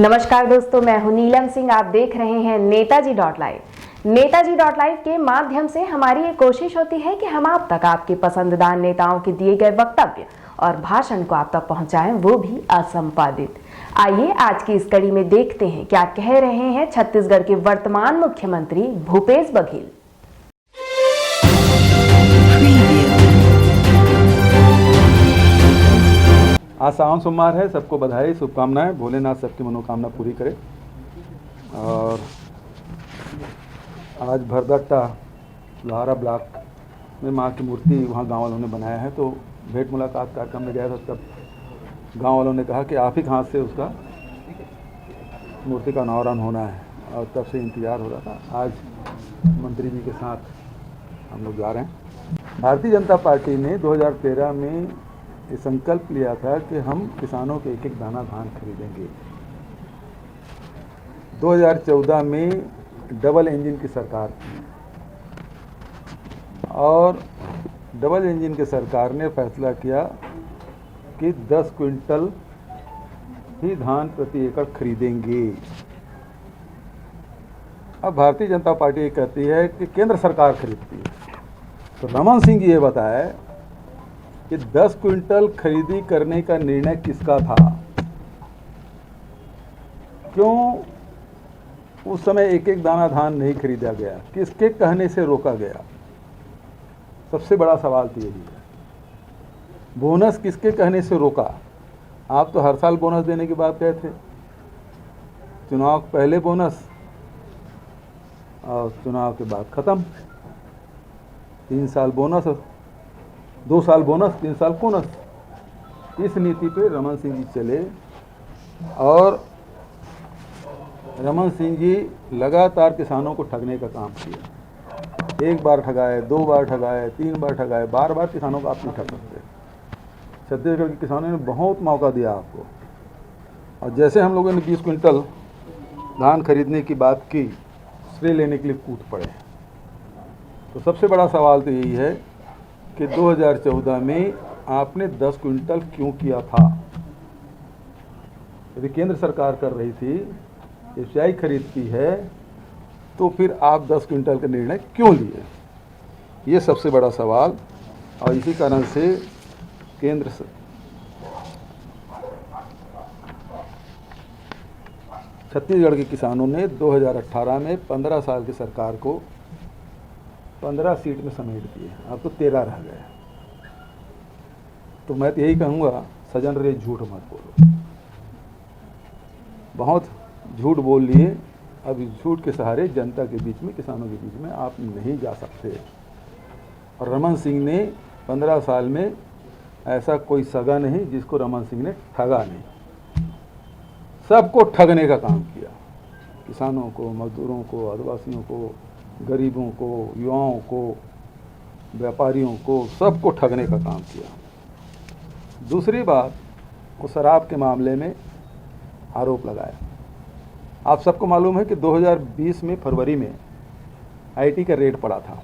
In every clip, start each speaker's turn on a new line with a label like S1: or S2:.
S1: नमस्कार दोस्तों, मैं हूं नीलम सिंह। आप देख रहे हैं Netaji dot live. Netaji dot live के माध्यम से हमारी ये कोशिश होती है कि हम आप तक आपके पसंदीदा नेताओं के दिए गए वक्तव्य और भाषण को आप तक पहुंचाएं, वो भी असंपादित। आइए आज की इस कड़ी में देखते हैं क्या कह रहे हैं छत्तीसगढ़ के वर्तमान मुख्यमंत्री भूपेश बघेल।
S2: आज सावन सोमवार है, सबको बधाई शुभकामनाएं। भोलेनाथ सबकी मनोकामना पूरी करे। और आज भरदट्टा लोहारा ब्लॉक में माँ की मूर्ति वहाँ गांव वालों ने बनाया है, तो भेंट मुलाकात कार्यक्रम में गया था, तब गांव वालों ने कहा कि आप ही हाथ से उसका मूर्ति का अनावरण होना है, और तब से इंतज़ार हो रहा था। आज मंत्री जी के साथ हम लोग जा रहे हैं। भारतीय जनता पार्टी ने 2013 में ये संकल्प लिया था कि हम किसानों के एक एक दाना धान खरीदेंगे। 2014 में डबल इंजन की सरकार थी, और डबल इंजन की सरकार ने फैसला किया कि 10 क्विंटल ही धान प्रति एकड़ खरीदेंगे। अब भारतीय जनता पार्टी कहती है कि केंद्र सरकार खरीदती है। तो रमन सिंह जी ये बताए कि 10 क्विंटल खरीदी करने का निर्णय किसका था, क्यों उस समय एक एक दाना धान नहीं खरीदा गया, किसके कहने से रोका गया। सबसे बड़ा सवाल तो यही है। बोनस किसके कहने से रोका। आप तो हर साल बोनस देने की बात कहे थे, चुनाव पहले बोनस और चुनाव के बाद खत्म। 3 साल बोनस, 2 साल बोनस, 3 साल बोनस। इस नीति पे रमन सिंह जी चले, और रमन सिंह जी लगातार किसानों को ठगने का काम किया। 1 बार ठगाए, 2 बार ठगाए, 3 बार ठगाए, बार बार किसानों को आप नहीं ठग सकते। छत्तीसगढ़ के किसानों ने बहुत मौका दिया आपको, और जैसे हम लोगों ने 20 क्विंटल धान खरीदने की बात की, श्रेय लेने के लिए कूद पड़े। तो सबसे बड़ा सवाल तो यही है कि 2014 में आपने 10 क्विंटल क्यों किया था। यदि केंद्र सरकार कर रही थी, एफसीआई खरीदती है, तो फिर आप 10 क्विंटल का निर्णय क्यों लिए। ये सबसे बड़ा सवाल। और इसी कारण से केंद्र छत्तीसगढ़ के किसानों ने 2018 में 15 साल की सरकार को 15 सीट में समेट दिए। अब तो 13 रह गए। तो मैं तो यही कहूँगा, सजन रे झूठ मत बोलो। बहुत झूठ बोल लिए। अब इस झूठ के सहारे जनता के बीच में, किसानों के बीच में आप नहीं जा सकते। और रमन सिंह ने 15 साल में ऐसा कोई सगा नहीं जिसको रमन सिंह ने ठगा नहीं। सबको ठगने का काम किया। किसानों को, मजदूरों को, आदिवासियों को, गरीबों को, युवाओं को, व्यापारियों को, सबको ठगने का काम किया। दूसरी बात, वो शराब के मामले में आरोप लगाया। आप सबको मालूम है कि 2020 में फरवरी में आईटी का रेट पड़ा था,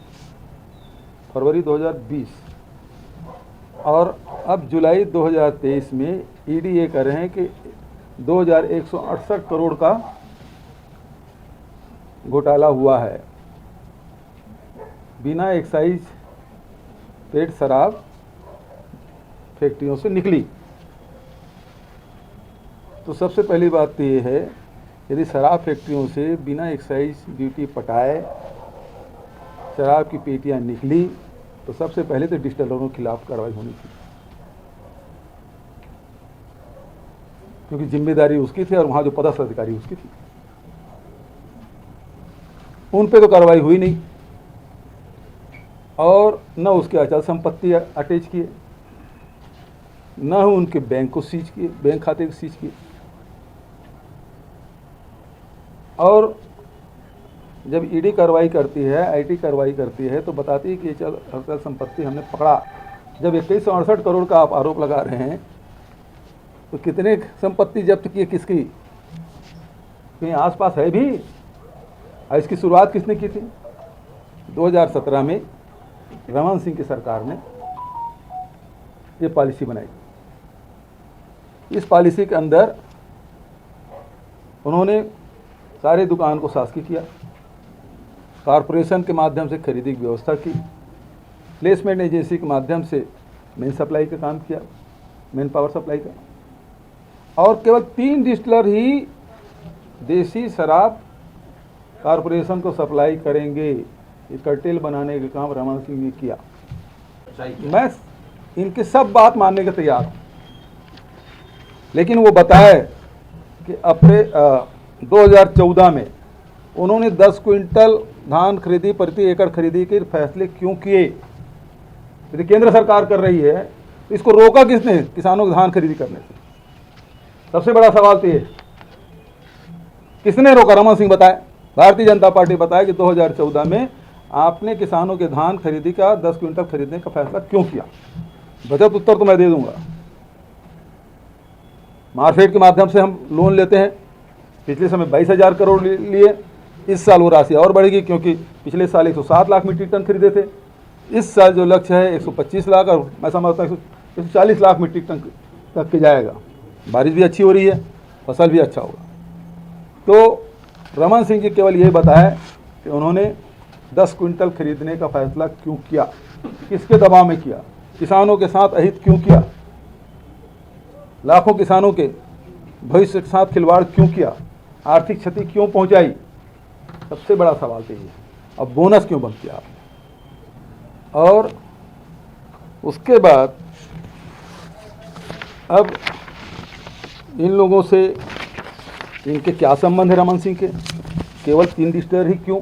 S2: फरवरी 2020, और अब जुलाई 2023 में ईडी ये कह रहे हैं कि 2168 करोड़ का घोटाला हुआ है। बिना एक्साइज पेड शराब फैक्ट्रियों से निकली। तो सबसे पहली बात तो ये है, यदि शराब फैक्ट्रियों से बिना एक्साइज ड्यूटी पटाए शराब की पेटियां निकली, तो सबसे पहले तो डिस्टिलरों के खिलाफ कार्रवाई होनी थी, क्योंकि जिम्मेदारी उसकी थी और वहाँ जो पदस्थ अधिकारी उसकी थी। उन पे तो कार्रवाई हुई नहीं, और न उसके अचल संपत्ति अटैच किए, न उनके बैंक को सीज किए, बैंक खाते को सीज किए। और जब ईडी कार्रवाई करती है, आईटी कार्रवाई करती है, तो बताती है कि अचल संपत्ति हमने पकड़ा। जब 2168 करोड़ का आप आरोप लगा रहे हैं, तो कितने संपत्ति जब्त किए, किसकी, कहीं आसपास है भी। और इसकी शुरुआत किसने की थी। 2017 में रमन सिंह की सरकार ने ये पॉलिसी बनाई। इस पॉलिसी के अंदर उन्होंने सारे दुकान को शासकीय किया, कॉरपोरेशन के माध्यम से खरीदी की व्यवस्था की, प्लेसमेंट एजेंसी के माध्यम से मेन सप्लाई का काम किया, मेन पावर सप्लाई का, और केवल 3 डिस्टिलर ही देसी शराब कॉरपोरेशन को सप्लाई करेंगे। ये कार्टेल बनाने का काम रमन सिंह ने किया। मैं इनकी सब बात मानने के तैयार हूँ, लेकिन वो बताए कि अपने 2014 में उन्होंने 10 क्विंटल धान खरीदी, प्रति एकड़ खरीदी के फैसले क्यों किए? यदि केंद्र सरकार कर रही है तो इसको रोका किसने किसानों को धान खरीदी करने से? सबसे बड़ा सवाल तो ये, किसने रोका? रमन सिंह बताए, भारतीय जनता पार्टी बताए कि 2014 में आपने किसानों के धान खरीदी का 10 क्विंटल खरीदने का फैसला क्यों किया? बचत उत्तर तो मैं दे दूंगा। मार्केट के माध्यम से हम लोन लेते हैं, पिछले समय 22,000 करोड़ लिए, इस साल वो राशि और बढ़ेगी क्योंकि पिछले साल 107 लाख मीट्रिक टन खरीदे थे। इस साल जो लक्ष्य है 125 लाख, और मैं समझता हूँ 140 लाख मीट्रिक टन तक के जाएगा। बारिश भी अच्छी हो रही है, फसल भी अच्छा होगा। तो रमन सिंह जी केवल ये बताया कि उन्होंने 10 क्विंटल खरीदने का फैसला क्यों किया, किसके दबाव में किया, किसानों के साथ अहित क्यों किया, लाखों किसानों के भविष्य के साथ खिलवाड़ क्यों किया, आर्थिक क्षति क्यों पहुंचाई? सबसे बड़ा सवाल तो ये। अब बोनस क्यों बंद किया आपने? और उसके बाद अब इन लोगों से इनके क्या संबंध है रमन सिंह के? केवल 3 डिस्टिलर ही क्यों?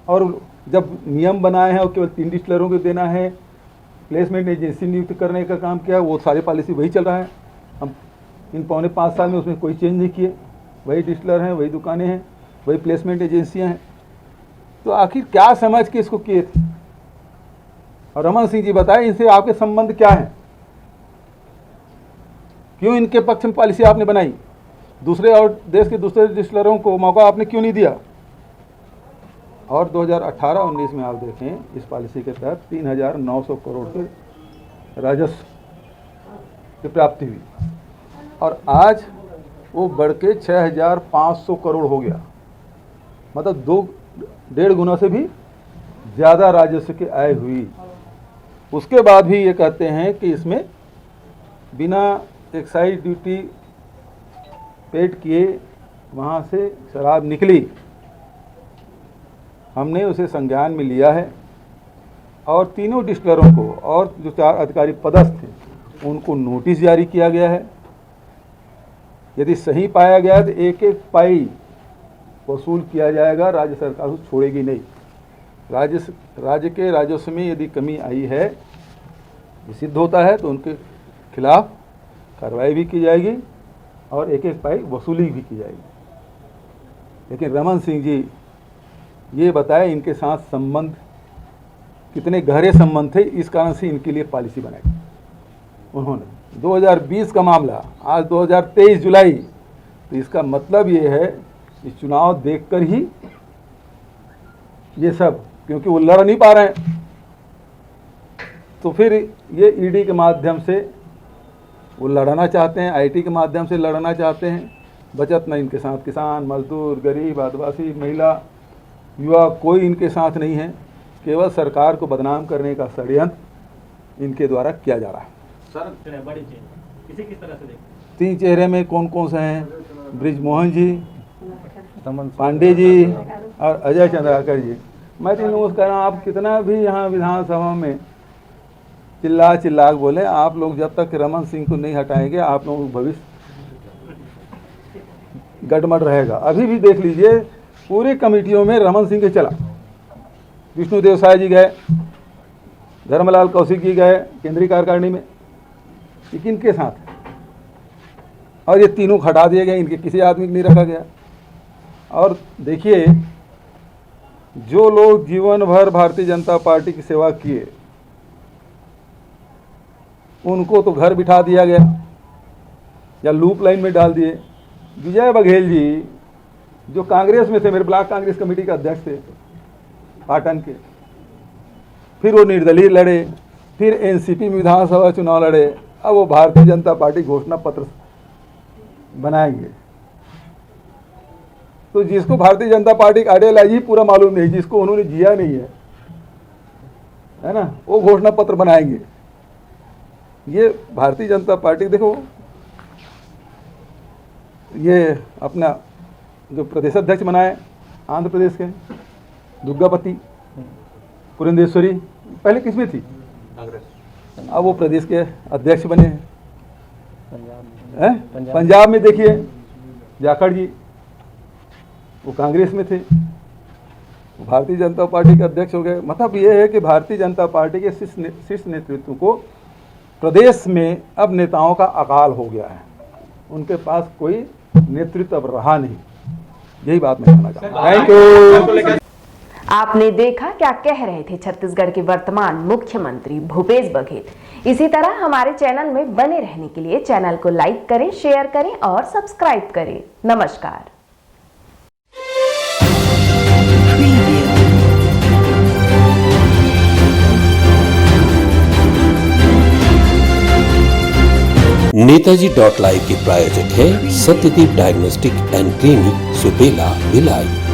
S2: और जब नियम बनाए हैं और केवल 3 डिस्टिलरों को देना है, प्लेसमेंट एजेंसी नियुक्त करने का काम किया, वो सारी पॉलिसी वही चल रहा है। हम इन पौने 5 साल में उसमें कोई चेंज नहीं किए, वही डिस्टिलर हैं, वही दुकानें हैं, वही प्लेसमेंट एजेंसियां हैं। तो आखिर क्या समझ के इसको किए थे? और रमन सिंह जी बताए इनसे आपके संबंध क्या है? क्यों इनके पक्ष में पॉलिसी आपने बनाई? दूसरे और देश के दूसरे डिस्टिलरों को मौका आपने क्यों नहीं दिया? और 2018-19 में आप देखें इस पॉलिसी के तहत 3,900 करोड़ के राजस्व की प्राप्ति हुई, और आज वो बढ़ के 6,500 करोड़ हो गया। मतलब 2-1.5 गुना से भी ज़्यादा राजस्व की आय हुई। उसके बाद भी ये कहते हैं कि इसमें बिना एक्साइज ड्यूटी पेड किए वहाँ से शराब निकली। हमने उसे संज्ञान में लिया है और तीनों डिस्टिलरों को और जो 4 अधिकारी पदस्थ थे उनको नोटिस जारी किया गया है। यदि सही पाया गया तो एक एक पाई वसूल किया जाएगा, राज्य सरकार उसे छोड़ेगी नहीं। राज्य के राजस्व में यदि कमी आई है, ये सिद्ध होता है, तो उनके खिलाफ कार्रवाई भी की जाएगी और एक एक पाई वसूली भी की जाएगी। लेकिन रमन सिंह जी ये बताए इनके साथ संबंध कितने गहरे संबंध थे, इस कारण से इनके लिए पॉलिसी बनाई उन्होंने। 2020 का मामला, आज 2023 जुलाई, तो इसका मतलब ये है इस चुनाव देखकर ही ये सब, क्योंकि वो लड़ नहीं पा रहे हैं, तो फिर ये ईडी के माध्यम से वो लड़ना चाहते हैं, आईटी के माध्यम से लड़ना चाहते हैं। बचत न इनके साथ किसान, मजदूर, गरीब, आदिवासी, महिला, युवा, कोई इनके साथ नहीं है। केवल सरकार को बदनाम करने का षड्यंत्र इनके द्वारा किया जा रहा है।
S3: सर बड़ी चेहरे इसे किस तरह से देखते हैं?
S2: 3 चेहरे में कौन कौन से हैं? ब्रिजमोहन जी, पांडे जी और अजय चंद्राकर जी। मैं तो इन लोगों से कह रहा हूँ, आप कितना भी यहाँ विधानसभा में चिल्ला के बोले, आप लोग जब तक रमन सिंह को नहीं हटाएंगे आप लोगों का भविष्य गड़बड़ रहेगा। अभी भी देख लीजिए, पूरी कमेटियों में रमन सिंह के चला। विष्णुदेव साय जी गए, धर्मलाल कौशिक जी गए केंद्रीय कार्यकारिणी में, लेकिन इनके साथ, और ये तीनों हटा दिए गए, इनके किसी आदमी को नहीं रखा गया। और देखिए, जो लोग जीवन भर भारतीय जनता पार्टी की सेवा किए उनको तो घर बिठा दिया गया या लूप लाइन में डाल दिए। विजय बघेल जी जो कांग्रेस में थे, मेरे ब्लॉक कांग्रेस कमेटी के अध्यक्ष थे पाटन के, फिर वो निर्दलीय लड़े, फिर एनसीपी में विधानसभा चुनाव लड़े, अब वो भारतीय जनता पार्टी घोषणा पत्र बनाएंगे। तो जिसको भारतीय जनता पार्टी का आइडियोलॉजी पूरा मालूम नहीं, जिसको उन्होंने जिया नहीं है ना, वो घोषणा पत्र बनाएंगे। ये भारतीय जनता पार्टी, देखो ये अपना जो प्रदेश अध्यक्ष बनाए आंध्र प्रदेश के दुर्गापति पुरंदेश्वरी, पहले किसमें थी? अब वो प्रदेश के अध्यक्ष बने हैं। पंजाब में देखिए जाखड़ जी, वो कांग्रेस में थे, वो भारतीय जनता पार्टी के अध्यक्ष हो गए। मतलब ये है कि भारतीय जनता पार्टी के शीर्ष नेतृत्व को प्रदेश में अब नेताओं का अकाल हो गया है, उनके पास कोई नेतृत्व अब रहा नहीं। यही बात मैं कहना चाहता हूं। Thank you.
S1: आपने देखा क्या कह रहे थे छत्तीसगढ़ के वर्तमान मुख्यमंत्री भूपेश बघेल। इसी तरह हमारे चैनल में बने रहने के लिए चैनल को लाइक करें, शेयर करें और सब्सक्राइब करें। नमस्कार।
S4: नेताजी.live के प्रायोजक है Satyadeep diagnostic and clinic, Supela, Bhilai.